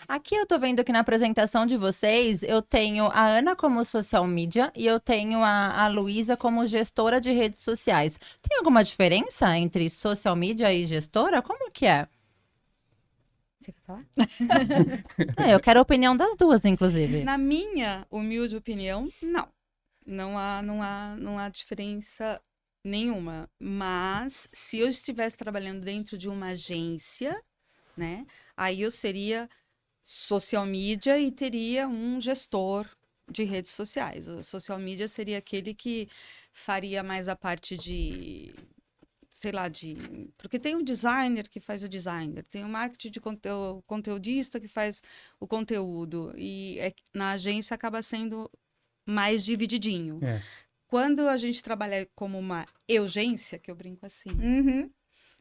Aqui eu tô vendo que na apresentação de vocês, eu tenho a Ana como social media e eu tenho a Luísa como gestora de redes sociais. Tem alguma diferença entre social media e gestora? Como que é? Você quer falar? Eu quero a opinião das duas, inclusive. Na minha humilde opinião, não. Não há diferença nenhuma. Mas se eu estivesse trabalhando dentro de uma agência, né? Aí eu seria social media e teria um gestor de redes sociais. O social media seria aquele que faria mais a parte de, sei lá, porque tem um designer que faz o designer, tem um marketing de conteudista que faz o conteúdo, e na agência acaba sendo mais divididinho. É. Quando a gente trabalha como uma eugência, que eu brinco assim, Uhum.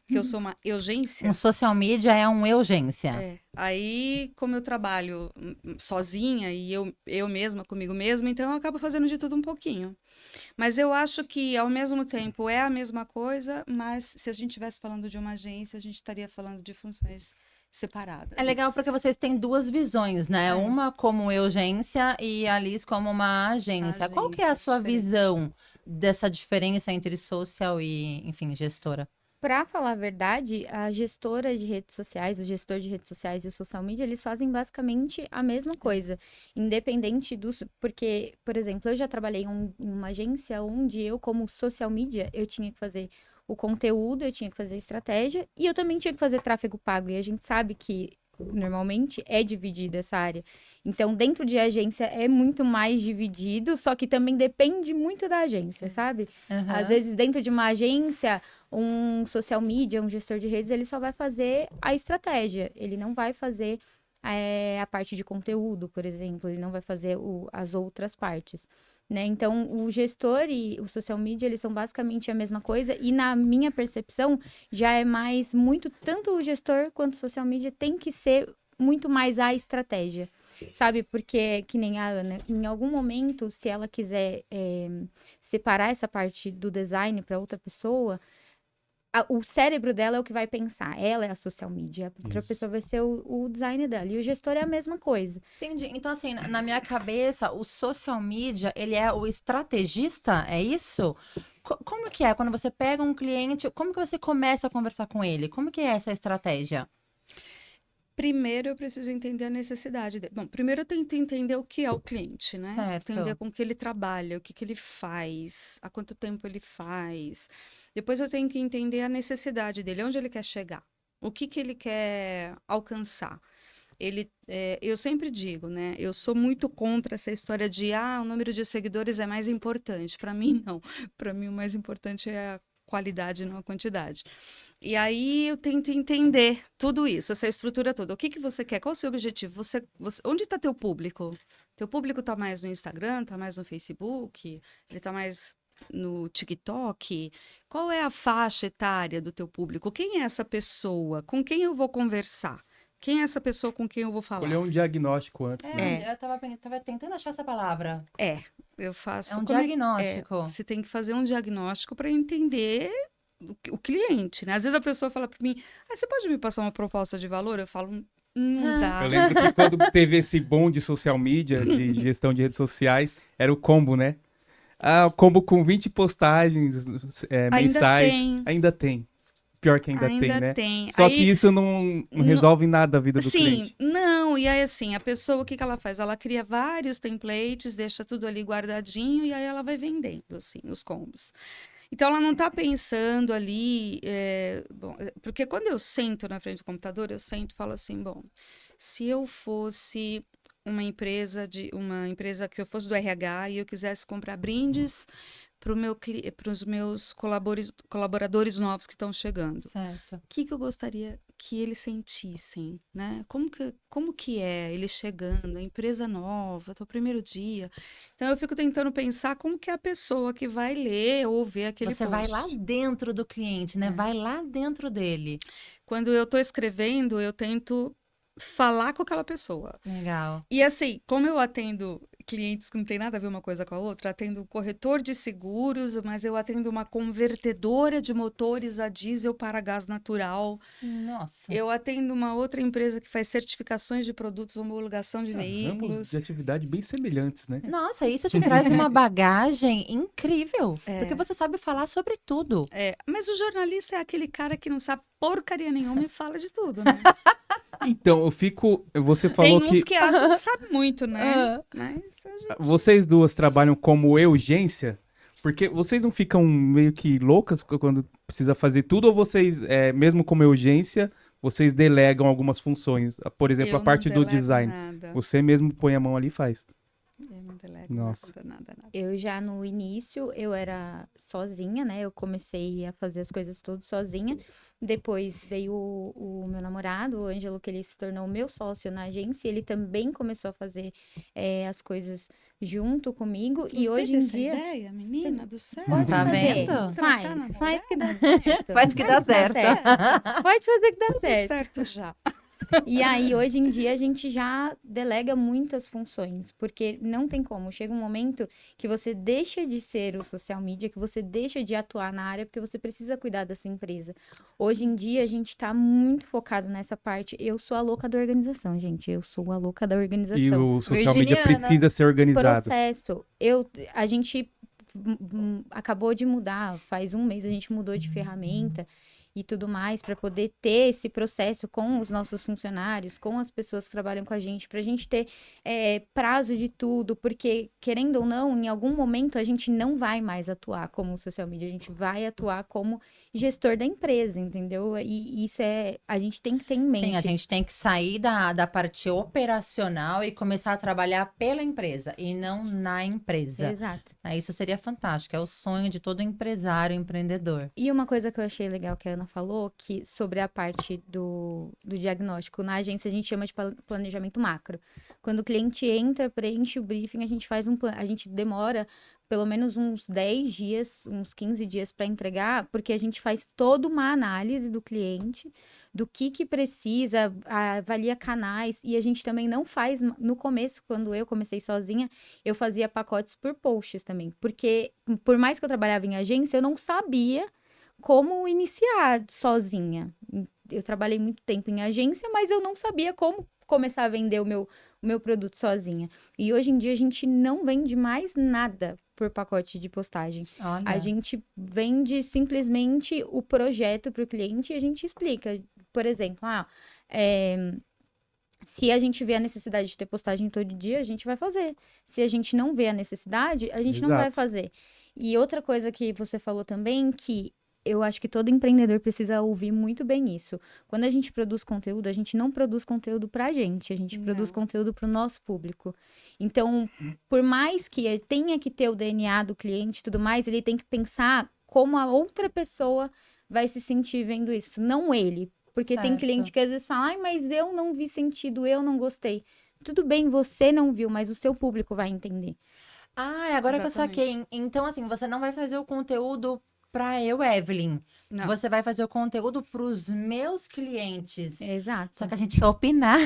que eu sou uma eugência, Um social media é um urgência. aí, como eu trabalho sozinha e eu mesma, comigo mesma, então eu acabo fazendo de tudo um pouquinho. Mas eu acho que, ao mesmo tempo, é a mesma coisa, mas se a gente estivesse falando de uma agência, a gente estaria falando de funções separadas. É legal porque vocês têm duas visões, né? Uma como urgência e a Liz como uma agência. Qual que é a Agência, sua diferente. visão dessa diferença entre social e, enfim, gestora? Pra falar a verdade, a gestora de redes sociais, o gestor de redes sociais e o social media, eles fazem basicamente a mesma coisa. Independente do... Porque, por exemplo, eu já trabalhei em uma agência onde eu, como social media, eu tinha que fazer o conteúdo, eu tinha que fazer a estratégia e eu também tinha que fazer tráfego pago. E a gente sabe que normalmente é dividida essa área. Então, dentro de agência é muito mais dividido, só que também depende muito da agência, sabe? Às vezes, dentro de uma agência, um social media, um gestor de redes, ele só vai fazer a estratégia. Ele não vai fazer a parte de conteúdo, por exemplo. Ele não vai fazer as outras partes, né? Então, o gestor e o social media, eles são basicamente a mesma coisa. E na minha percepção, já é mais muito... Tanto o gestor quanto o social media tem que ser muito mais a estratégia. Sabe? Porque, que nem a Ana, em algum momento, se ela quiser separar essa parte do design para outra pessoa, o cérebro dela é o que vai pensar. Ela é a social media. A outra Isso. pessoa vai ser o design dela. E o gestor é a mesma coisa. Entendi. Então, assim, na minha cabeça, o social media, ele é o estrategista, é isso? Como que é? Quando você pega um cliente, como que você começa a conversar com ele? Como que é essa estratégia? Primeiro eu preciso entender a necessidade dele. Bom, primeiro eu tento entender o que é o cliente, né? Certo. Entender com que ele trabalha, o que que ele faz, há quanto tempo ele faz. Depois eu tenho que entender a necessidade dele, onde ele quer chegar, o que que ele quer alcançar. Eu sempre digo, né? Eu sou muito contra essa história de, o número de seguidores é mais importante. Para mim, não. Para mim, o mais importante é a qualidade, não a quantidade. E aí eu tento entender tudo isso, essa estrutura toda. O que que você quer? Qual o seu objetivo? Onde está teu público? Teu público está mais no Instagram, está mais no Facebook? Ele está mais no TikTok? Qual é a faixa etária do teu público? Quem é essa pessoa? Com quem eu vou conversar? Quem é essa pessoa com quem eu vou falar? Escolher um diagnóstico antes, né? Eu tava tentando achar essa palavra. Eu faço. É um como diagnóstico. você tem que fazer um diagnóstico para entender o cliente, né? Às vezes a pessoa fala para mim, você pode me passar uma proposta de valor? Eu falo, não dá. Eu lembro que quando teve esse boom de social media, de gestão de redes sociais, era o combo, né? O combo com 20 postagens mensais. tem. Ainda tem. Pior que ainda tem, né? tem. Só Aí, que isso não resolve nada a vida do cliente. Não. E aí, assim, a pessoa, o que que ela faz? Ela cria vários templates, deixa tudo ali guardadinho e aí ela vai vendendo, assim, os combos. Então, ela não está pensando ali... porque quando eu sento na frente do computador, eu sento e falo assim, bom, se eu fosse uma empresa que eu fosse do RH e eu quisesse comprar brindes para os meus colaboradores novos que estão chegando. Certo. O que eu gostaria que eles sentissem, né? Como que é eles chegando, a empresa nova, o primeiro dia. Então, eu fico tentando pensar como que é a pessoa que vai ler ou ver aquele Você post. vai lá dentro do cliente, né? Vai lá dentro dele. Quando eu estou escrevendo, eu tento falar com aquela pessoa. Legal. E assim, como eu atendo clientes que não tem nada a ver uma coisa com a outra. Atendo um corretor de seguros, mas eu atendo uma convertedora de motores a diesel para gás natural. Nossa. Eu atendo uma outra empresa que faz certificações de produtos, homologação de Ramos veículos. de atividade bem semelhantes, né? Nossa, isso te traz uma bagagem incrível. É. Porque você sabe falar sobre tudo. Mas o jornalista é aquele cara que não sabe porcaria nenhuma e fala de tudo, né? Então, você falou Tem uns que que acham que sabe muito, né? Ah. Mas a gente... vocês duas trabalham como urgência, porque vocês não ficam meio que loucas quando precisa fazer tudo, ou vocês, mesmo como urgência, vocês delegam algumas funções? Por exemplo, Eu a parte não do delego design. nada. Você mesmo põe a mão ali e faz. Eu não delego Nossa. nada. Eu já no início, eu era sozinha, né? Eu comecei a fazer as coisas tudo sozinha. Depois veio o meu namorado, o Ângelo, que ele se tornou meu sócio na agência. Ele também começou a fazer as coisas junto comigo. E Gostei hoje em dessa dia... ideia, menina do céu. Pode Tá fazer. vendo? Faz que dá certo. Faz que dá certo. Pode fazer que dá Tudo certo. certo já. E aí, hoje em dia, a gente já delega muitas funções, porque não tem como. Chega um momento que você deixa de ser o social media, que você deixa de atuar na área, porque você precisa cuidar da sua empresa. Hoje em dia, a gente tá muito focado nessa parte. Eu sou a louca da organização, gente. Eu sou a louca da organização. E o social media Virginiana. precisa ser organizado. Processo. A gente acabou de mudar, faz um mês a gente mudou de ferramenta e tudo mais para poder ter esse processo com os nossos funcionários, com as pessoas que trabalham com a gente, para a gente ter prazo de tudo, porque querendo ou não, em algum momento a gente não vai mais atuar como social media, a gente vai atuar como gestor da empresa, entendeu? E isso a gente tem que ter em mente. Sim, a gente tem que sair da parte operacional e começar a trabalhar pela empresa e não na empresa. Exato. Isso seria fantástico, é o sonho de todo empresário, empreendedor. E uma coisa que eu achei legal que a Ana falou, que sobre a parte do diagnóstico, na agência a gente chama de planejamento macro. Quando o cliente entra, preenche o briefing, a gente faz a gente demora pelo menos uns 10 dias, uns 15 dias para entregar, porque a gente faz toda uma análise do cliente, do que precisa, avalia canais, e a gente também não faz, no começo, quando eu comecei sozinha, eu fazia pacotes por posts também, porque por mais que eu trabalhava em agência, eu não sabia como iniciar sozinha. Eu trabalhei muito tempo em agência, mas eu não sabia como começar a vender o meu produto sozinha. E hoje em dia a gente não vende mais nada por pacote de postagem. Olha. A gente vende simplesmente o projeto para o cliente e a gente explica. Por exemplo, se a gente vê a necessidade de ter postagem todo dia, a gente vai fazer. Se a gente não vê a necessidade, a gente não vai fazer. E outra coisa que você falou também, que eu acho que todo empreendedor precisa ouvir muito bem isso. Quando a gente produz conteúdo, a gente não produz conteúdo pra gente, a gente produz conteúdo pro nosso público. Então, por mais que tenha que ter o DNA do cliente e tudo mais, ele tem que pensar como a outra pessoa vai se sentir vendo isso, não ele. Porque tem cliente que às vezes fala, mas eu não vi sentido, eu não gostei. Tudo bem, você não viu, mas o seu público vai entender. Agora que eu saquei. Então, assim, você não vai fazer o conteúdo pra eu, Evelyn. Não. Você vai fazer o conteúdo pros meus clientes. Exato. Só que a gente quer opinar.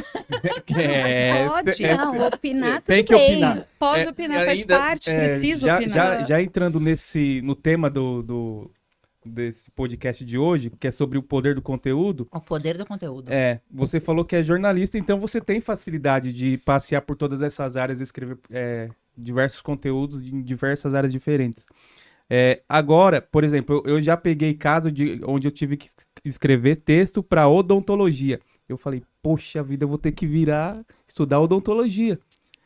Pode. Não, opinar tudo tem que bem. opinar. Pode opinar, faz parte, precisa opinar. Já entrando no tema desse podcast de hoje, que é sobre o poder do conteúdo. O poder do conteúdo. Você falou que é jornalista, então você tem facilidade de passear por todas essas áreas e escrever diversos conteúdos em diversas áreas diferentes. Agora, por exemplo, eu já peguei caso onde eu tive que escrever texto para odontologia. Eu falei, poxa vida, eu vou ter que estudar odontologia.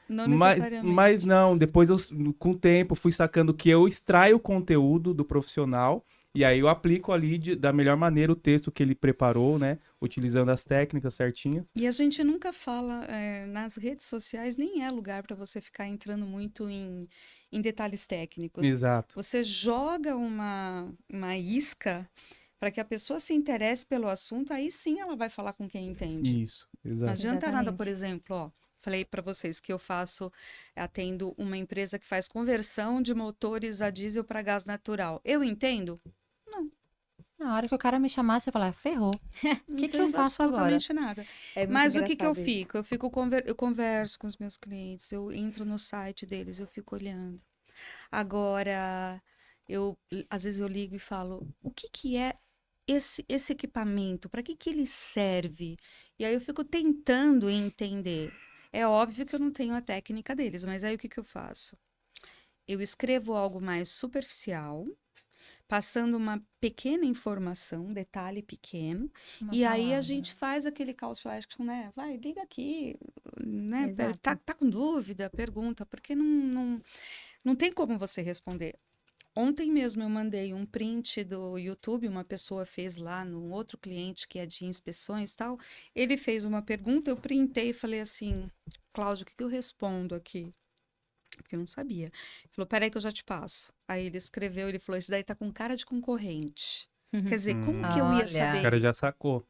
Não necessariamente. Mas não, depois com o tempo fui sacando que eu extraio o conteúdo do profissional e aí eu aplico ali da melhor maneira o texto que ele preparou, né? Utilizando as técnicas certinhas. E a gente nunca fala, nas redes sociais, nem é lugar para você ficar entrando muito em detalhes técnicos. Exato. Você joga uma isca para que a pessoa se interesse pelo assunto, aí sim ela vai falar com quem entende. Isso, Não exato. adianta nada, Exatamente. por exemplo, falei para vocês que eu atendo uma empresa que faz conversão de motores a diesel para gás natural. Eu entendo? Não. Na hora que o cara me chamasse, eu falar, ferrou. O que eu entendo faço agora? absolutamente nada. É muito Mas o que eu engraçado isso. fico? Eu converso com os meus clientes, eu entro no site deles, eu fico olhando. Agora, às vezes eu ligo e falo, o que que é esse equipamento? Para que que ele serve? E aí eu fico tentando entender. É óbvio que eu não tenho a técnica deles, mas aí o que que eu faço? Eu escrevo algo mais superficial, passando uma pequena informação, um detalhe pequeno, Uma e aí a palavra. gente faz aquele call to action, né? Vai, liga aqui, né? Exato. Tá com dúvida? Pergunta, porque não tem como você responder. Ontem mesmo eu mandei um print do YouTube, uma pessoa fez lá no outro cliente que é de inspeções e tal. Ele fez uma pergunta, eu printei e falei assim, Cláudio, o que que eu respondo aqui? Porque eu não sabia. Ele falou, peraí que eu já te passo. Aí ele escreveu, ele falou, esse daí tá com cara de concorrente. Quer dizer, como que eu ia Olha. O saber cara já isso? sacou.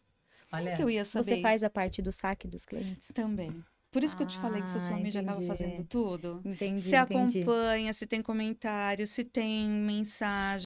Como Olha, que eu ia saber Você faz isso? a parte do saque dos clientes? Também. Por isso que eu te falei que social media acaba Entendi. fazendo tudo. Entendi, Se entendi. acompanha, se tem comentário, se tem mensagem.